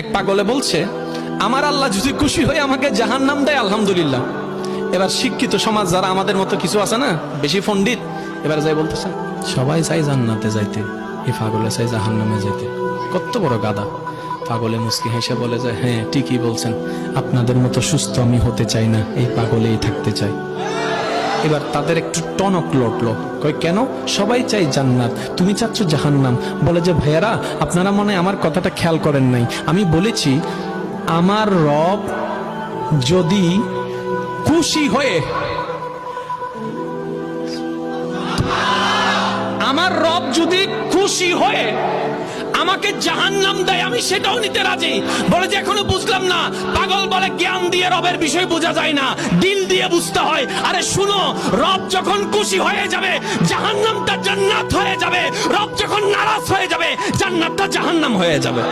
এক পাগলে বলছে, আমার আল্লাহ যদি খুশি হয়ে আমাকে জাহান্নাম দেয় আলহামদুলিল্লাহ। এবার শিক্ষিত সমাজ যারা আমাদের মতো কিছু আছে না, বেশি পণ্ডিত, এবার যাই বলতেছে সবাই চাই জান্নাতে যাইতে, এই পাগলে চাই জাহান্নামে যাইতে। কত বড় গাদা। পাগলে মুস্কি হেসে বলে যায়, হ্যাঁ ঠিকই বলছেন, আপনাদের মতো সুস্থ আমি হতে চাই না, এই পাগলেই থাকতে চাই। এবার তাদের একটু টনক লটলো, কই কেন? সবাই চাই জান্নাত, তুমি চাচ্ছ জাহান্নাম। বলে যে ভাইয়ারা, আপনারা মনে হয় আমার কথাটা খেয়াল করেন নাই। আমি বলেছি আমার রব যদি খুশি হয়ে, আমার রব যদি খুশি হয়ে আমাকে জাহান্নাম দেয়, আমি সেটাও নিতে রাজি। বলে যে এখনো বুঝলাম না। পাগল বলে জ্ঞান দিয়ে রবের বিষয় বোঝা যায় না, দিল দিয়ে বুঝতে হয়। আরে শুনো, রব যখন খুশি হয়ে যাবে জাহান্নামটা জান্নাত হয়ে যাবে, রব যখন নারাজ হয়ে যাবে জান্নাতটা জাহান্নাম হয়ে যাবে।